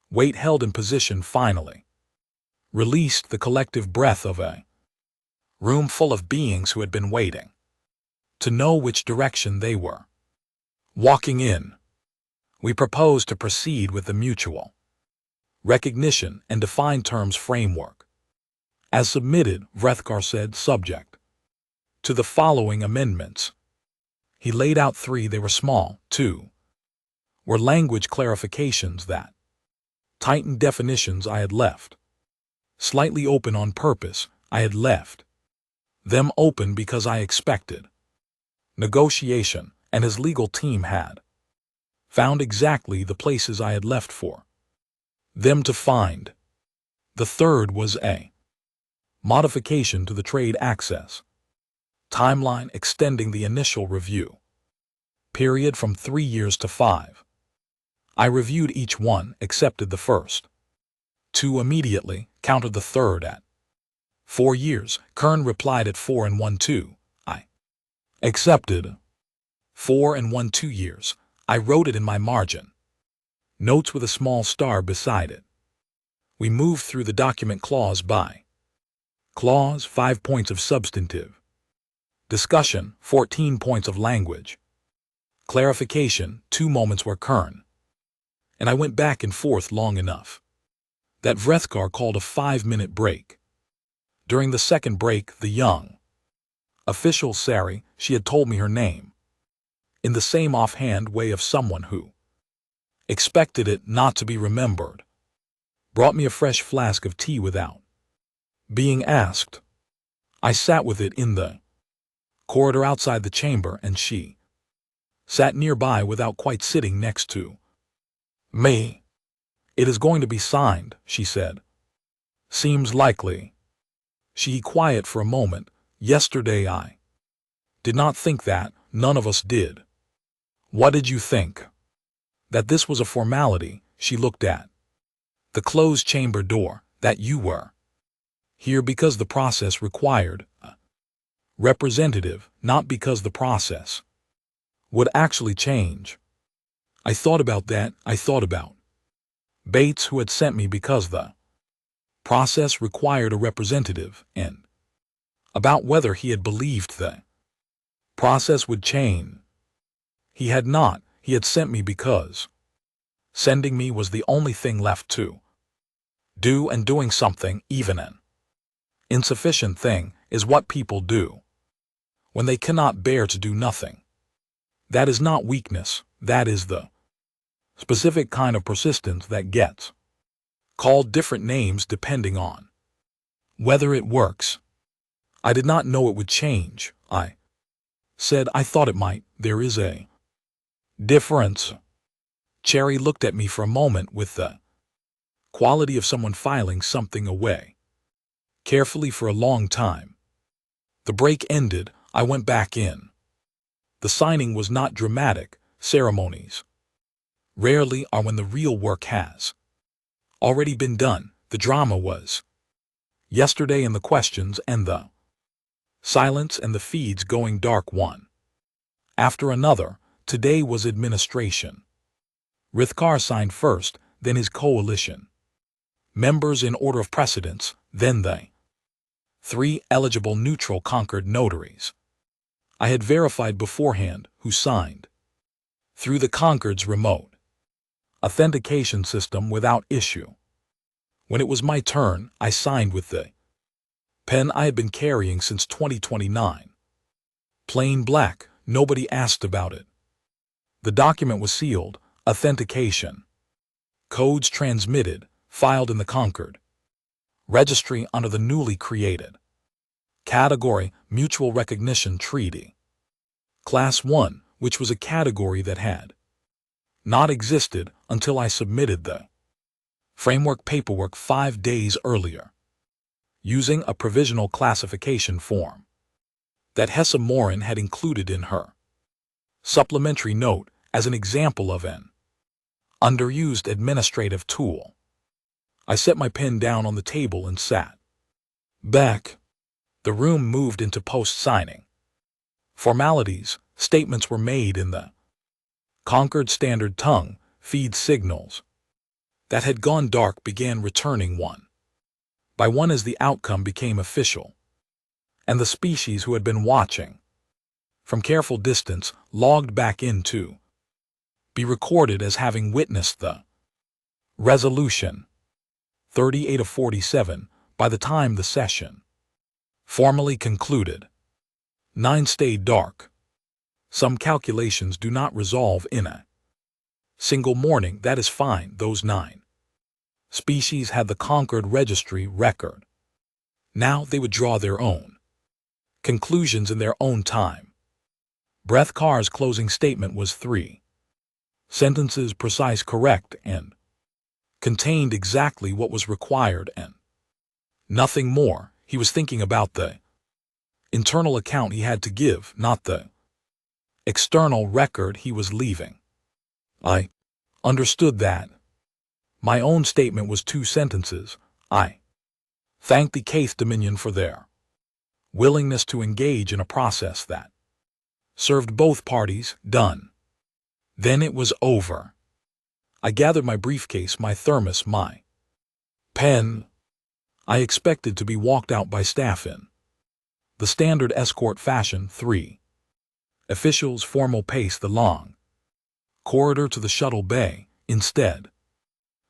Weight held in position finally released the collective breath of a room full of beings who had been waiting to know which direction they were walking in. We propose to proceed with the mutual recognition and defined terms framework as submitted, Vrethkar said, subject to the following amendments. He laid out 3. They were small. 2 were language clarifications that tightened definitions I had left slightly open on purpose. I had left them open because I expected negotiation, and his legal team had found exactly the places I had left for them to find. The 3rd was a modification to the trade access timeline, extending the initial review period from 3 years to 5. I reviewed each one, accepted the first 2 immediately, countered the 3rd at 4 years. Kern replied at 4 and 1/2. I accepted 4 and 1/2 years. I wrote it in my margin notes with a small star beside it. We moved through the document clause by clause. 5 points of substantive discussion, 14 points of language clarification, 2 moments where Kern and I went back and forth long enough that Vrethkar called a 5-minute break. During the second break, the young official Sari, she had told me her name in the same offhand way of someone who expected it not to be remembered, brought me a fresh flask of tea without being asked. I sat with it in the Corridor outside the chamber, and she sat nearby without quite sitting next to me. It is going to be signed, she said. Seems likely. She quiet for a moment. Yesterday I did not think that, none of us did. What did you think? That this was a formality. She looked at the closed chamber door, that you were here because the process required a representative, not because the process would actually change. I thought about that. I thought about Bates, who had sent me because the process required a representative, and about whether he had believed the process would change. He had not. He had sent me because sending me was the only thing left to do, and doing something, even an insufficient thing, is what people do when they cannot bear to do nothing. That is not weakness. That is the specific kind of persistence that gets called different names depending on whether it works. I did not know it would change. I said I thought it might. There is a difference. Cherry looked at me for a moment with the quality of someone filing something away carefully for a long time. The break ended. I went back in. The signing was not dramatic. Ceremonies rarely are when the real work has already been done. The drama was yesterday, and the questions and the silence and the feeds going dark one after another. Today was administration. Rithkar signed first, then his coalition members in order of precedence, then they 3 eligible neutral Concord notaries I had verified beforehand who signed through the Concord's remote authentication system without issue. When it was my turn, I signed with the pen I had been carrying since 2029. Plain black, nobody asked about it. The document was sealed, authentication codes transmitted, filed in the Concord registry under the newly created category Mutual Recognition Treaty. Class 1, which was a category that had not existed until I submitted the framework paperwork 5 days earlier, using a provisional classification form that Hessa Morin had included in her supplementary note as an example of an underused administrative tool. I set my pen down on the table and sat back. The room moved into post-signing formalities. Statements were made in the Concord standard tongue. Feed signals that had gone dark began returning one by one as the outcome became official, and the species who had been watching from careful distance logged back in to be recorded as having witnessed the resolution. 38 of 47 by the time the session formally concluded. 9 stayed dark. Some calculations do not resolve in a single morning. That is fine. Those 9 species had the Concord registry record. Now they would draw their own conclusions in their own time. Breth Carr's closing statement was 3 sentences, precise, correct, and contained exactly what was required and nothing more. He was thinking about the internal account he had to give, not the external record he was leaving. I understood that. My own statement was 2 sentences. I thanked the Caith Dominion for their willingness to engage in a process that served both parties. Done. Then it was over. I gathered my briefcase, my thermos, my pen. I expected to be walked out by staff in the standard escort fashion. 3 officials formal pace the long corridor to the shuttle bay. Instead,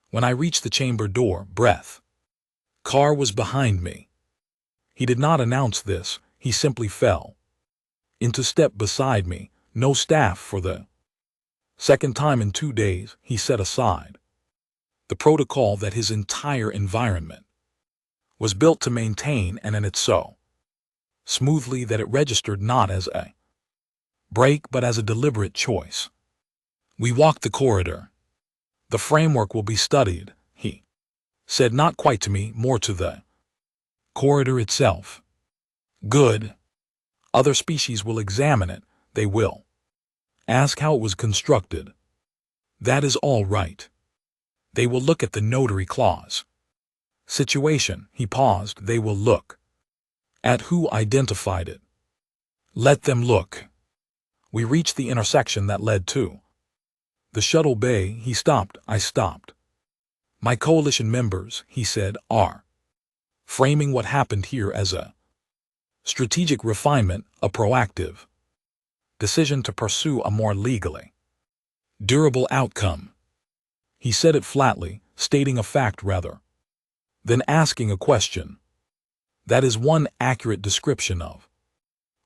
when I reached the chamber door, Breth Carr was behind me. He did not announce this. He simply fell into step beside me. No staff for the second time in 2 days. He set aside the protocol that his entire environment was built to maintain, and in it so smoothly that it registered not as a break but as a deliberate choice. We walked the corridor. The framework will be studied, he said, not quite to me, more to the corridor itself. Good. Other species will examine it, they will ask how it was constructed. That is all right. They will look at the notary clause. Situation, he paused, they will look at who identified it. Let them look. We reached the intersection that led to the shuttle bay. He stopped, I stopped. My coalition members, he said, are framing what happened here as a strategic refinement, a proactive decision to pursue a more legally durable outcome. He said it flatly, stating a fact rather than asking a question. That is one accurate description of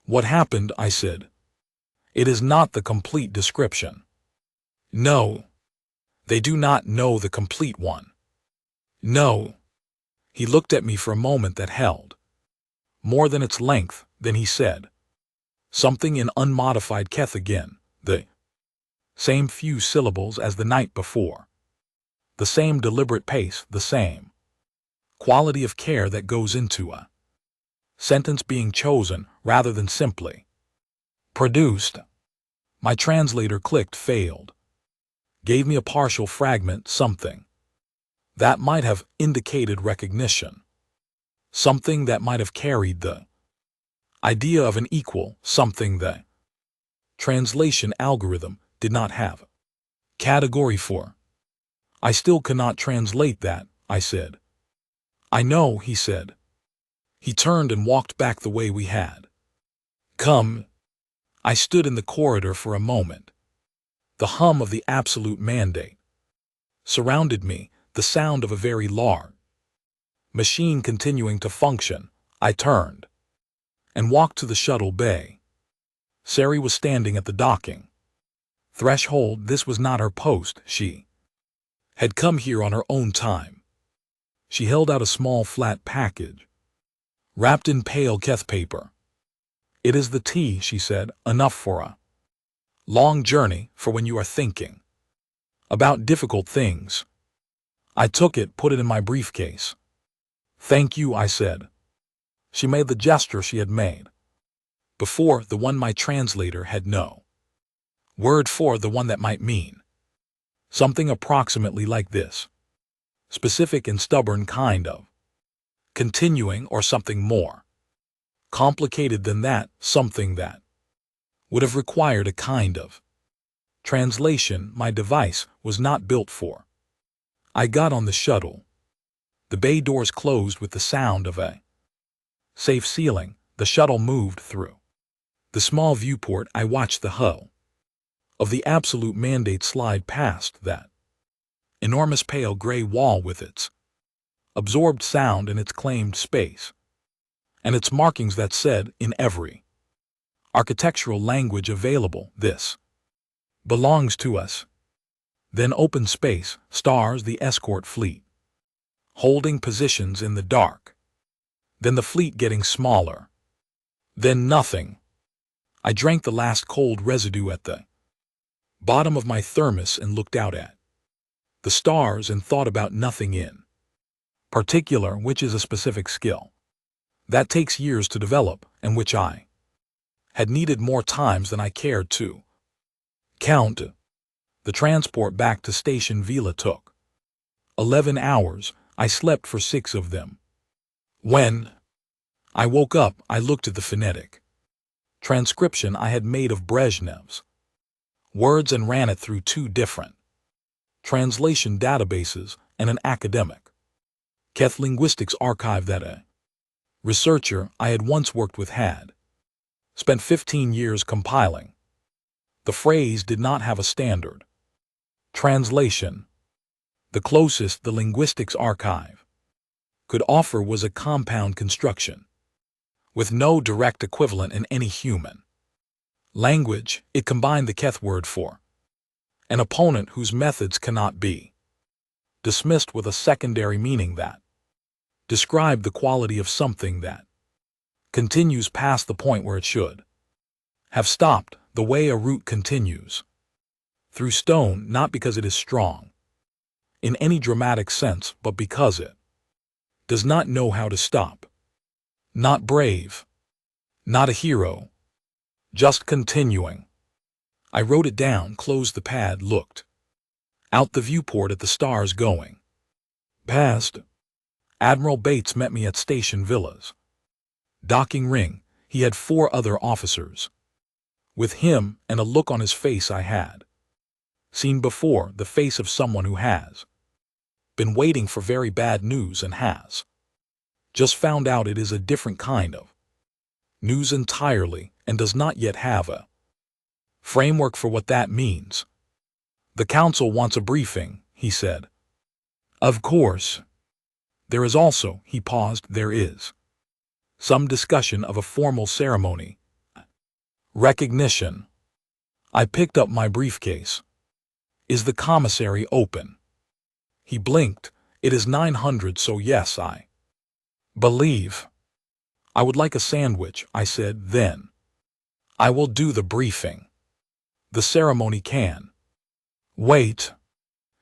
what happened, I said. It is not the complete description. No. They do not know the complete one. No. He looked at me for a moment that held more than its length, then he said something in unmodified Keth again, the same few syllables as the night before, the same deliberate pace, the same quality of care that goes into a sentence being chosen rather than simply produced. My translator clicked, failed, gave me a partial fragment, something that might have indicated recognition, something that might have carried the idea of an equal, something the translation algorithm did not have category for. I still cannot translate that, I said. I know, he said. He turned and walked back the way we had come. I stood in the corridor for a moment. The hum of the absolute mandate surrounded me, the sound of a very large machine continuing to function. I turned and walked to the shuttle bay. Sari was standing at the docking threshold. This was not her post. She had come here on her own time. She held out a small flat package, wrapped in pale Keth paper. It is the tea, she said, enough for a long journey, for when you are thinking about difficult things. I took it, put it in my briefcase. Thank you, I said. She made the gesture she had made before, the one my translator had no word for, the one that might mean something approximately like this. Specific and stubborn kind of continuing, or something more complicated than that, something that would have required a kind of translation my device was not built for. I got on the shuttle. The bay doors closed with the sound of a safe sealing. The shuttle moved through the small viewport. I watched the hull of the absolute mandate slide past that enormous pale gray wall with its absorbed sound and its claimed space, and its markings that said, in every architectural language available, this belongs to us. Then open space, stars, the escort fleet holding positions in the dark. Then the fleet getting smaller. Then nothing. I drank the last cold residue at the bottom of my thermos and looked out at the stars and thought about nothing in particular, which is a specific skill that takes years to develop, and which I had needed more times than I cared to count. The transport back to Station Vila took 11 hours. I slept for 6 of them. When I woke up, I looked at the phonetic transcription I had made of Brezhnev's words and ran it through 2 different translation databases and an academic Keth linguistics archive that a researcher I had once worked with had spent 15 years compiling. The phrase did not have a standard translation. The closest the linguistics archive could offer was a compound construction, with no direct equivalent in any human language. It combined the Keth word for an opponent whose methods cannot be dismissed with a secondary meaning that described the quality of something that continues past the point where it should have stopped, the way a root continues. Through stone, not because it is strong, in any dramatic sense, but because it does not know how to stop. Not brave, not a hero, just continuing. I wrote it down, closed the pad, looked out the viewport at the stars going past. Admiral Bates met me at Station Villas. Docking ring, he had 4 other officers with him, and a look on his face I had seen before, the face of someone who has been waiting for very bad news and has just found out it is a different kind of news entirely, and does not yet have a framework for what that means. The council wants a briefing, he said. Of course. There is also, he paused, there is some discussion of a formal ceremony. Recognition. I picked up my briefcase. Is the commissary open? He blinked. It is 900, so yes, I believe. I would like a sandwich, I said, then I will do the briefing. The ceremony can wait.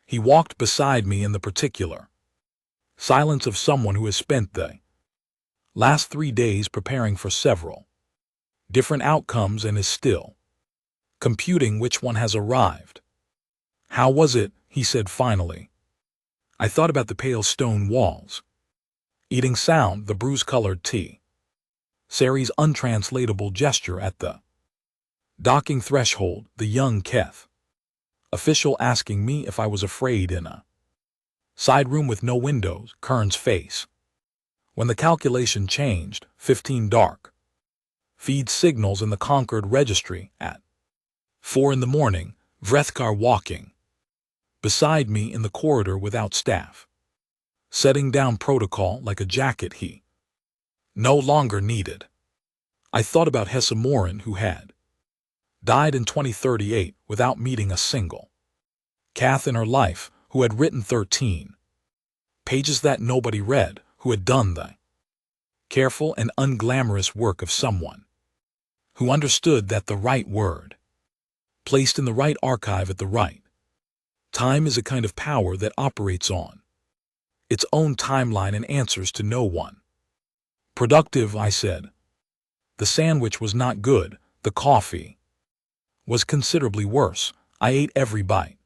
He walked beside me in the particular silence of someone who has spent the last 3 days preparing for several different outcomes and is still computing which one has arrived. How was it? He said finally. I thought about the pale stone walls, eating sound, the bruise-colored tea, Sari's untranslatable gesture at the docking threshold, the young Keth official asking me if I was afraid in a side room with no windows, Kern's face. When the calculation changed, 15 dark feed signals in the Concord registry at 4 in the morning, Vrethkar walking beside me in the corridor without staff, setting down protocol like a jacket he no longer needed. I thought about Hesse Morin, who had died in 2038 without meeting a single Cath in her life, who had written 13 pages that nobody read, who had done the careful and unglamorous work of someone who understood that the right word, placed in the right archive at the right time, is a kind of power that operates on its own timeline and answers to no one. Productive, I said. The sandwich was not good, the coffee was considerably worse. I ate every bite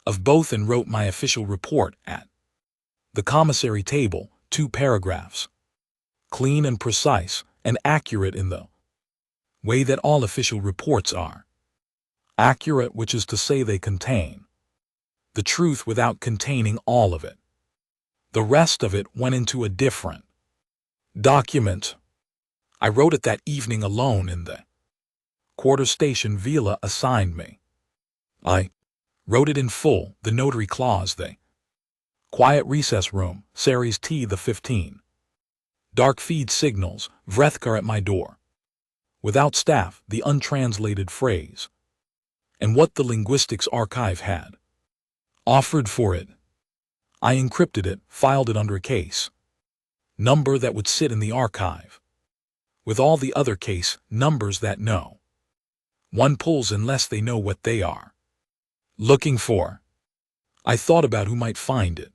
of both and wrote my official report at the commissary table, 2 paragraphs, clean and precise, and accurate in the way that all official reports are accurate, which is to say they contain the truth without containing all of it. The rest of it went into a different document. I wrote it that evening alone in the quarter station villa assigned me. I wrote it in full, the notary clause, the quiet recess room, Sari's tea, the 15 dark feed signals, Vrethkar at my door, without staff, the untranslated phrase, and what the linguistics archive had offered for it. I encrypted it, filed it under a case number that would sit in the archive, with all the other case numbers that no one pulls unless they know what they are looking for. I thought about who might find it.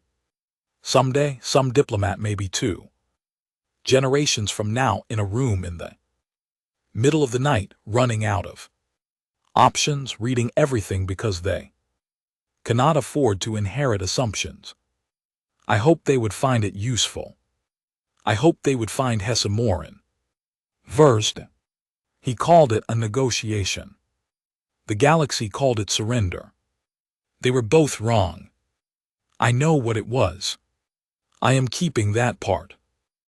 Someday, some diplomat, maybe 2 generations from now, in a room in the middle of the night, running out of options, reading everything because they cannot afford to inherit assumptions. I hoped they would find it useful. I hoped they would find Hesse Morin versed. He called it a negotiation. The galaxy called it surrender. They were both wrong. I know what it was. I am keeping that part.